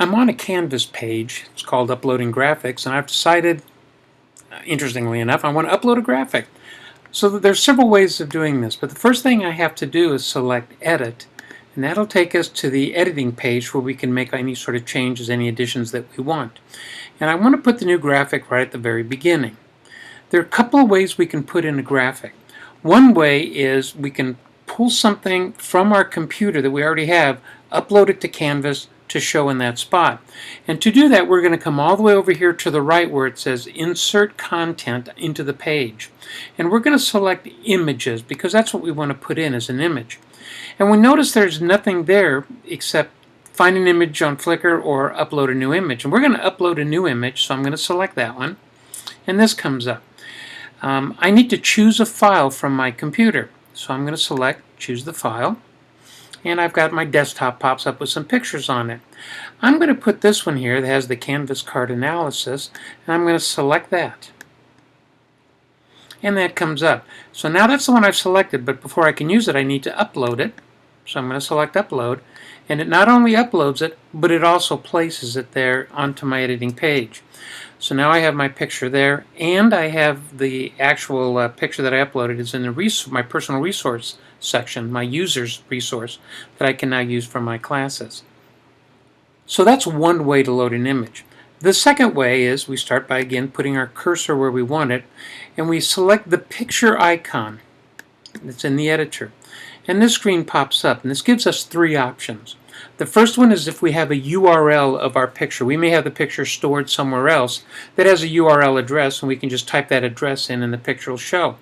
I'm on a Canvas page. It's called Uploading Graphics, and I've decided, interestingly enough, I want to upload a graphic. So there's several ways of doing this, but the first thing I have to do is select Edit, and that'll take us to the editing page where we can make any sort of changes, any additions that we want. And I want to put the new graphic right at the very beginning. There are a couple of ways we can put in a graphic. One way is we can pull something from our computer that we already have, upload it to Canvas to show in that spot. And to do that, we're going to come all the way over here to the right where it says Insert Content into the page. And we're going to select Images because that's what we want to put in as an image. And we notice there's nothing there except find an image on Flickr or upload a new image. And we're going to upload a new image, so I'm going to select that one. And this comes up. I need to choose a file from my computer. So I'm going to select Choose the File. And I've got my desktop pops up with some pictures on it. I'm going to put this one here that has the Canvas card analysis, and I'm going to select that. And that comes up. So now that's the one I've selected, but before I can use it, I need to upload it. So I'm going to select Upload, and it not only uploads it, but it also places it there onto my editing page. So now I have my picture there, and I have the actual picture that I uploaded is in the my personal resource section, my users resource, that I can now use for my classes. So that's one way to load an image. The second way is we start by again putting our cursor where we want it, and we select the picture icon that's in the editor. And this screen pops up, and this gives us three options. The first one is if we have a URL of our picture. We may have the picture stored somewhere else that has a URL address, and we can just type that address in and the picture will show.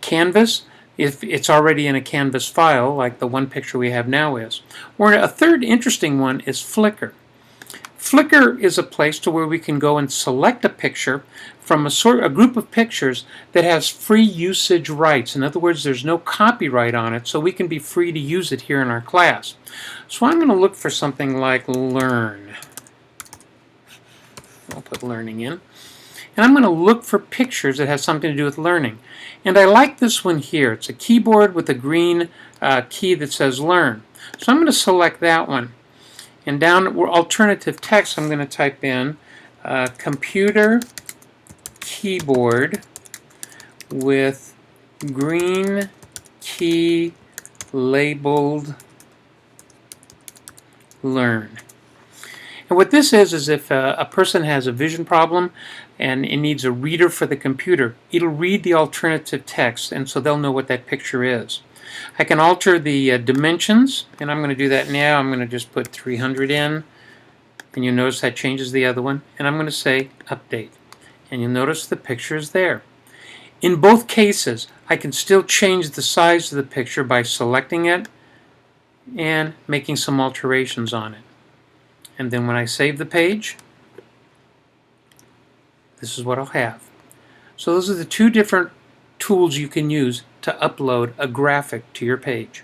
Canvas, if it's already in a Canvas file, like the one picture we have now is. Or a third interesting one is Flickr. Flickr is a place to where we can go and select a picture from a group of pictures that has free usage rights. In other words, there's no copyright on it, so we can be free to use it here in our class. So I'm going to look for something like Learn. I'll put learning in. And I'm going to look for pictures that have something to do with learning. And I like this one here. It's a keyboard with a green key that says Learn. So I'm going to select that one. And down where alternative text, I'm going to type in computer keyboard with green key labeled Learn. And what this is if a person has a vision problem and it needs a reader for the computer, it'll read the alternative text, and so they'll know what that picture is. I can alter the dimensions, and I'm going to do that now. I'm going to just put 300 in, and you'll notice that changes the other one. And I'm going to say Update, and you'll notice the picture is there. In both cases, I can still change the size of the picture by selecting it and making some alterations on it. And then when I save the page, this is what I'll have. So those are the two different tools you can use to upload a graphic to your page.